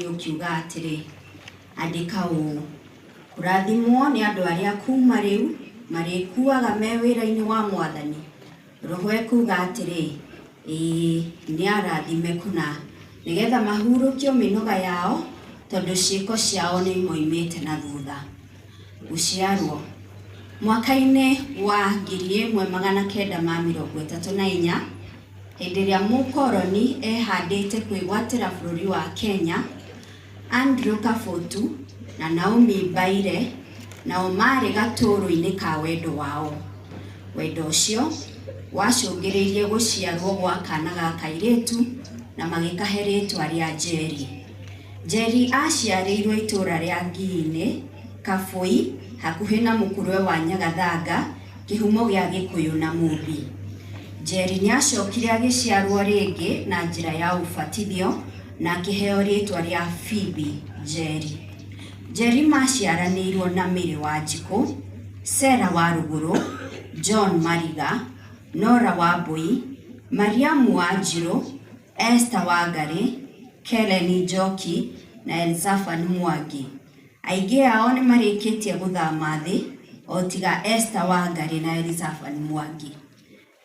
Ukiuga atiri andika ũ kũrathimwo nĩ andũ arĩa kuma rĩu marĩkuaga me wĩra-inĩ wa Mwathani. Roho ekuga atiri nĩ arathime kũna nĩgetha mahurũkio mĩnoga yao tondũ ciĩko ciao nĩ moimĩte na thutha. Gũciarwo mwaka-inĩ wa 1934 hĩndĩ ĩrĩa mũkoroni ehandĩte kwĩgwatĩra bũrũri wa Kenya, Andrew Kabotu na Naomi Mbaire nao marĩ gatũrũ-inĩ ka wendo wao. Wendo ũcio wacũngĩrĩirie gũciarwo gwa kana ga kairĩtu na magĩkahe rĩtwa rĩa Njeri. Njeri aciarĩirwo itũra rĩa Ngii-inĩ, Kabũi, hakuhĩ na mũkũrwe wa Nyagathanga, kĩhumo gĩa Gĩkũyũ na Mũmbi. Njeri nĩ acokire agĩciarwo rĩngĩ na njĩra ya ũbatithio na akĩheo rĩtwa rĩa Phoebe Njeri. Njeri maciaranĩirwo na Mary Wanjikũ, Sarah Waruguru, John Mariga, Nora Wambui, Mariamu Wanjirũ, Esther Wangari, Kellen Njoki na Elzaphan Mwangi. Aingĩ ao nĩ marĩkĩtie gũthama thĩ, o tiga Esther Wangari na Elzaphan Mwangi.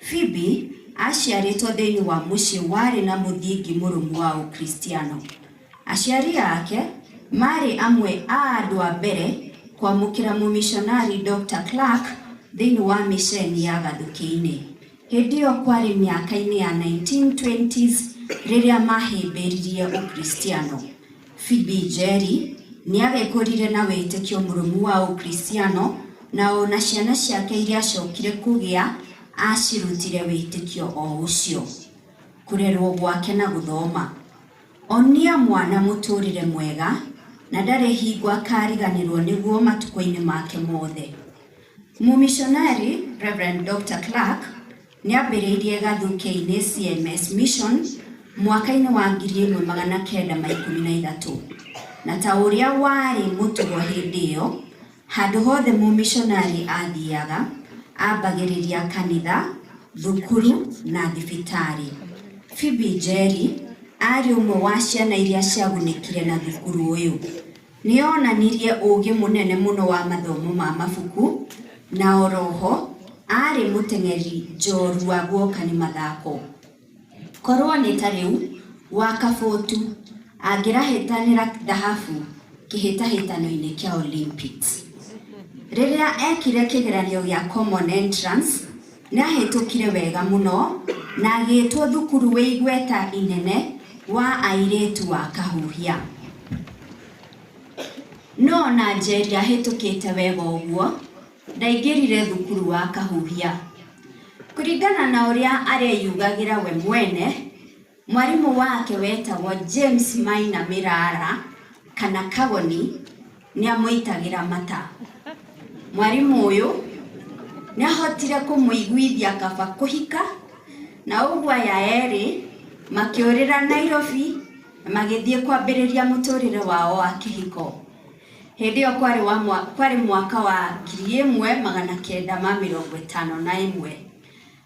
Phoebe aciarĩtwo thĩinĩ wa mũciĩ warĩ na mũthingi mũrũmu wa Ũkristiano. Aciari ake marĩ amwe a andũ a mbere kwamũkĩra mũmishonari Dr. Clark thĩinĩ wa mĩceni ya Gathũki-inĩ. Hĩndĩ ĩyo kwarĩ mĩaka-inĩ ya 1920s rĩrĩa mahĩmbĩririe Ũkristiano. Phoebe Njeri nĩ agĩkũrire na wĩtĩkio mũrũmu wa Ũkristiano na ona ciana ciake iria acokire kũgĩa acirutire wĩtĩkio o ũcio. Kũrerwo gwake na gũthoma. Onia mwana mũtũrĩre mwega na ndarĩ hingo akariganĩrwo nĩguo matukũ-inĩ make mothe. Mũmishonari Reverend Dr. Clark nĩ ambĩrĩirie Gathũki-inĩ CMS Mission mwaka-inĩ wa 1913. Na ta ũrĩa warĩ mũtugo hĩndĩ ĩyo, handũ hothe mũmishonari athiaga ambagĩrĩria kanitha, thukuru na thibitarĩ. Phoebe Njeri arĩ ũmwe wa ciana iria ciagunĩkire na thukuru ũyũ. Nĩ onanirie ũũgĩ mũnene mũno wa mathomo ma mabuku na oroho arĩ mũteng'eri njorua guoka nĩ mathako. Korwo nĩ ta rĩu wa Kabotu angĩrahĩtanĩra thahabu kĩhĩtahĩtano-inĩ kĩa Olympics. Rĩrĩa ekire kĩgeranio gĩa Common Entrance nĩ ahĩtũkire wega mũno na agĩtwo thukuru wĩ igweta inene wa airĩtu wa Kahuhia. No na Njeri ahĩtũkĩte wega ũguo ndaingĩrire thukuru wa Kahuhia. Kũringana na ũrĩa areyugagĩra we mwene, mwarimũ wake wetagwo James Maina Mirara kana Kagoni nĩ amũitagĩra mata. Mwarimũ ũyũ nĩ ahotire kũmũiguithia kaba kũhika na ũguo aya erĩ makĩũrĩra Nairobi na magĩthiĩ kwambĩrĩria mũtũrĩre wao wa kĩhiko. Hĩndĩ ĩyo kwarĩ mwaka wa 1951.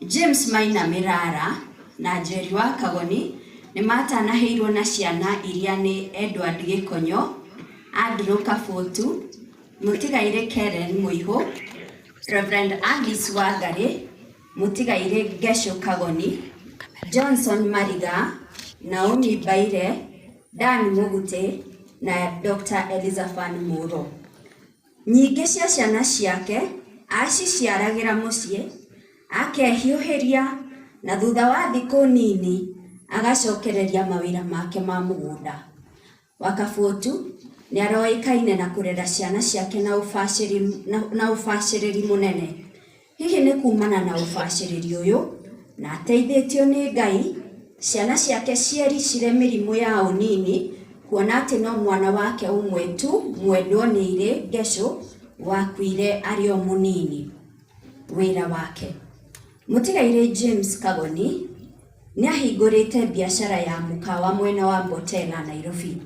James Maina Mirara na Njeri wa Kagoni nĩ matanahĩirwo na ciana iria nĩ Edward Gĩkonyo, Andrew Kabotu, mũtigaire Kellen Mũihũ, Reverend Alice Wangari, mũtigaire Gesho Kagoni, Johnson Mariga, Naomi Mbaire, Dan Mũgute na Dr. Elzaphan Muro. Nyingĩ cia ciana ciake aciciaragĩra mũciĩ, akehiũhĩria na thutha wa thikũ nini agacokereria mawĩra make ma mũgũnda. Wa Kabotu nĩ aroĩkaine na kũrera ciana ciake na ũbacĩrĩri mũnene. Hihi nĩ kumana na ũbacĩrĩri ũyũ na ateithĩtio nĩ Ngai, ciana ciake ciaricire mĩrimũ ya ũnini, kuona atĩ no mwana wake ũmwe tu mwendwo nĩ irĩ Gesho wakuire arĩ o mũnini. Wĩra wake. Mũtigaire James Kagoni nĩ ahingũrĩte biacara ya mũkawa mwena wa Mbotela, Nairobi.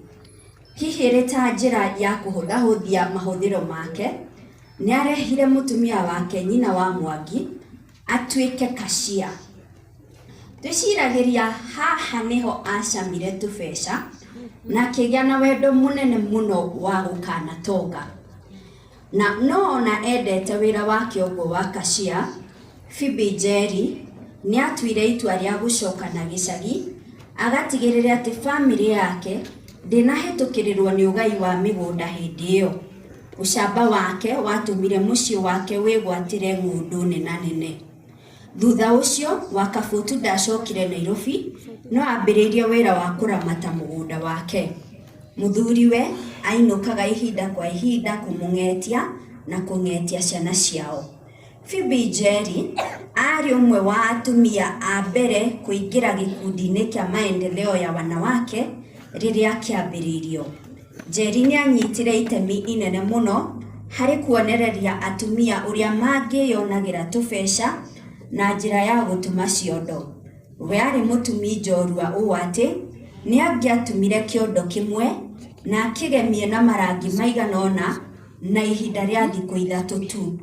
Hihi rĩ ta njĩra ya kũhũthahũthia mahũthĩro make, nĩ arehire mũtumia wake nyina wa Mwangi atuĩke kashia. Twĩciragĩria haha nĩho acamire tũbeca na akĩgĩa na wendo mũnene mũno wa gũkanatonga. Na no endete wĩra wake ũguo wa cashier, Phoebe Njeri nĩ atuire itua rĩa gũcoka na gĩcagi agatigĩrĩra atĩ famĩlĩ yake ndĩnahĩtũkĩrĩrwo nĩ ũgai wa mĩgũnda hĩndĩ ĩyo. Ũcamba wake watũmire mũciĩ wake wĩgwatĩre ng'ũndũ nene. Thutha ũcio Wakabutu ndacokire Nairobi, no ambĩrĩirie wĩra wa kũramata mũgũnda wake. Mũthuriwe ainũkaga ihinda kwa ihinda kũmũng'etia na kũng'etia ciana ciao. Phoebe Njeri arĩ ũmwe wa atumia a mbere kũingĩra gĩkundi-inĩ kĩa maendeleo ya wanawake rĩrĩa kĩambĩrĩirio. Njeri nĩ anyitire itemi inene mũno harĩ kuonereria atumia ũrĩa mangĩyonagĩra tũbeca na njĩra ya gũtuma ciondo. We arĩ mũtumi njorua ũũ atĩ nĩ angĩatumire kĩondo kĩmwe na akĩgemie na marangi maigana ũna na ihinda rĩa thikũ ithatũ tu.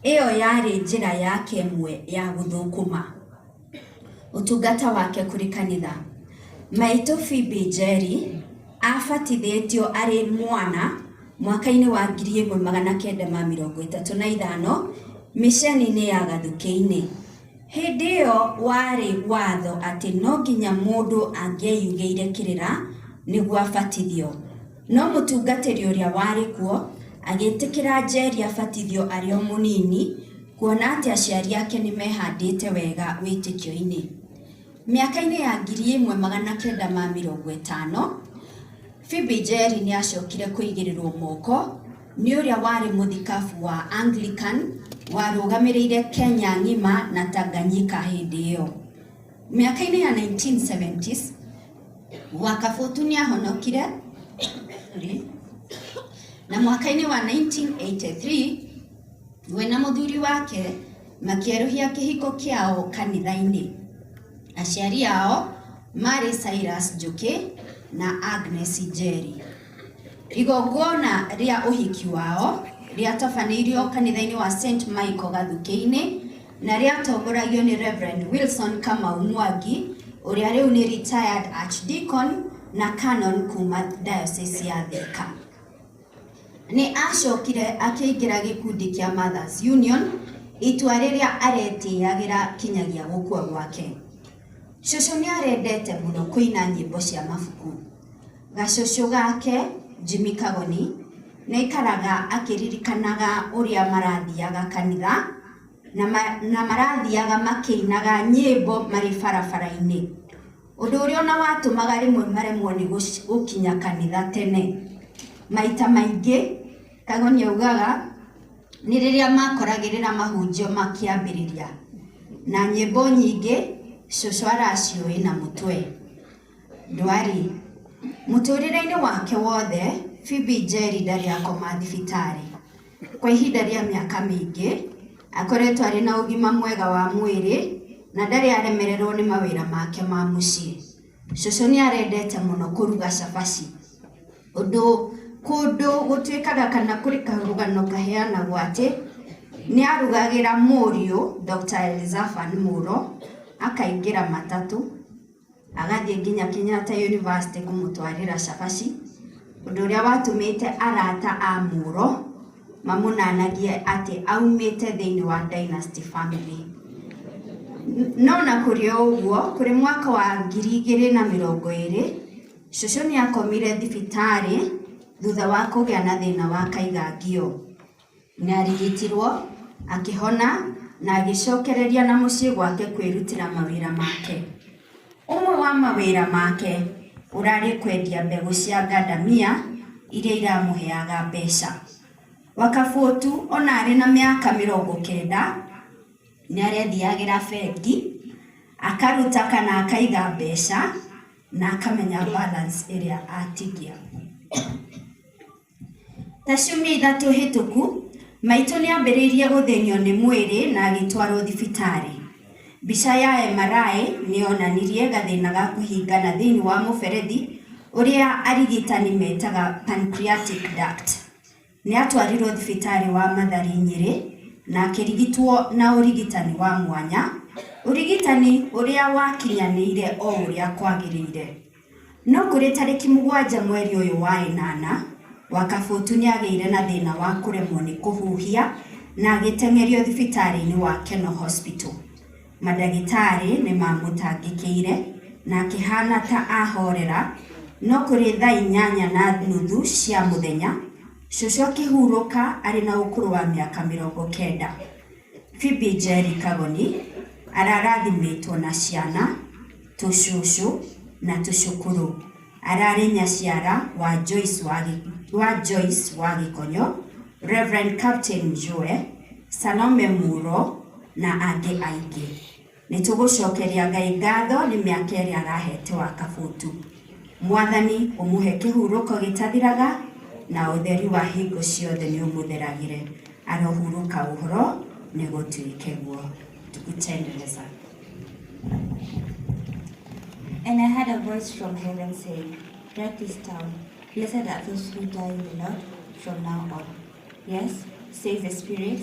Ĩyo yarĩ njĩra yake ĩmwe ya gũthũkũma ũtungata wake kũrĩ kanitha. Maitũ Phoebe Njeri abatithĩtio arĩ mwana mwaka-inĩ wa 1935 mĩceni-inĩ ya Gathukĩ-inĩ. Hĩndĩ ĩyo warĩ watho atĩ no nginya mũndũ angĩeyugĩire kĩrĩra nĩguo abatithio. No mũtungatĩri ũrĩa warĩ kuo agĩtĩkĩra Njeri abatithio arĩ o mũnini, kuona atĩ aciari ake nĩ mehandĩte wega wĩtĩkio-inĩ. Mĩaka-inĩ ya 1950 Phoebe Njeri nĩ acokire kũigĩrĩrwo moko nĩ ũrĩa warĩ mũthikabu wa Anglican warũgamĩrĩire Kenya ng'ima na Tanganyika hĩndĩ ĩyo. Mĩaka-inĩ ya 1970s Wakabutu nĩ ahonokire na mwaka-inĩ wa 1983 we na mũthuri wake makĩerũhia kĩhiko kĩao kanitha-inĩ. Aciari ao marĩ Cyrus Njuki na Agnes Njeri. Igongona rĩa ũhiki wao rĩatabanĩirio kanitha-inĩ wa St. Michael Gathukĩ-inĩ na rĩatongoragio nĩ Reverend Wilson Kamau Mwangi ũrĩa rĩu nĩ retired archdeacon na canon kuma diocese ya Thika. Nĩ acokire akĩingĩra gĩkundi kĩa Mothers Union, itua rĩrĩa aretĩagĩra kinyagia gũkua gwake. Cũcũ nĩ arendete mũno kũina nyĩmbo cia mabuku. Gacũcũ gake Jimmy Kagoni nĩ aikaraga akĩririkanaga ũrĩa marathiaga kanitha na marathiaga makĩinaga nyĩmbo marĩ barabara-inĩ. Ũndũ ũrĩa ona watũmaga rĩmwe maremwo nĩ gũkinya kanitha tene. Maita maingĩ Kagoni augaga nĩ rĩrĩa makoragĩrĩra mahunjio makĩambĩrĩria, na nyĩmbo nyingĩ cũcũ araciũĩ na mũtwe. Ndwari mũtũrĩre-inĩ wake wothe Phoebe Njeri ndarĩ akoma thibitarĩ. Kwa ihinda rĩa mĩaka mĩingĩ akoretwo arĩ na ũgima mwega wa mwĩrĩ na ndarĩ aremererwo nĩ mawĩra make ma mũciĩ. Cũcũ nĩ arendete mũno kũruga cabaci, ũndũ kũndũ gũtuĩkaga kana kũrĩ karũgano kaheanagwo atĩ nĩ arugagĩra mũriũ Dr. Elizaphan Muro, akaingĩra matatũ agathiĩ nginya Kenyatta University kũmũtwarĩra cabaci, ũndũ ũrĩa watũmĩte arata a Muro mamũnanagie atĩ aumĩte thĩinĩ wa dynasty family. No na kũrĩ ũguo, kũrĩ mwaka wa 2020 cũcũ nĩ akomire thibitarĩ thutha wa kũgĩa na thĩna wa kaigangio. Nĩ arigitirwo akĩhona na agĩcokereria na mũciĩ gwake kwĩrutĩra mawĩra make. Ũmwe wa mawĩra make ũrarĩ kwendia mbegũ cia ngandamia iria iramũheaga mbeca. Wakabutu ona arĩ na mĩaka 90 nĩ arethiagĩra bengi akaruta kana akaiga mbeca na akamenya balance ĩrĩa atigia. Ta ciumia ithatũ hĩtũku maitũ nĩ ambĩrĩirie gũthĩnio nĩ mwĩrĩ na agĩtwarwo thibitarĩ. Mbica ya MRI nĩ yonanirie gathĩna ga kũhingana thĩinĩ wa mũberethi ũrĩa arigitani metaga pancreatic duct. Nĩ atwarirwo thibitarĩ wa Mathari Nyĩrĩ na akĩrigitwo na ũrigitani wa mwanya, ũrigitani ũrĩa wakinyanĩire o ũrĩa kwagĩrĩire. No kũrĩ tarĩki 7 mweri ũyũ wa ĩnana, Wakafotu nĩagĩire na thĩna wa kũremwo nĩ kũhuhia na agĩteng'erio thibitarĩ-inĩ wa Kenol Hospital. Mandagĩtarĩ nĩ mamũtangĩkĩire na akĩhana ta ahorera, no kũrĩ thaa 8:30 cia mũthenya, cũcũ akĩhurũka arĩ na ũkũrũ wa mĩaka 90. Phoebe Njeri Kagoni ararathimĩtwo na ciana, tũcũcũ na tũcũkũrũ. Ararĩ nyaciara wa Joyce wa Gĩkonyo, Reverend Captain Njue, Salome Muro na angĩ aingĩ. Nĩtũgũcokeria Ngai ngatho nĩ mĩaka ĩrĩa arahete Wakafotu. Mwathani ũmũhe kĩhurũko gĩtathiraga na ũtheri wa hingo ciothe nĩ ũmũtheragĩre. Arohurũka ũhoro nĩ gũtuĩke guo. Tukutendeleza. And I heard a voice from heaven saying, "Write this down. Blessed are those who die in the Lord from now on." Yes, says the Spirit,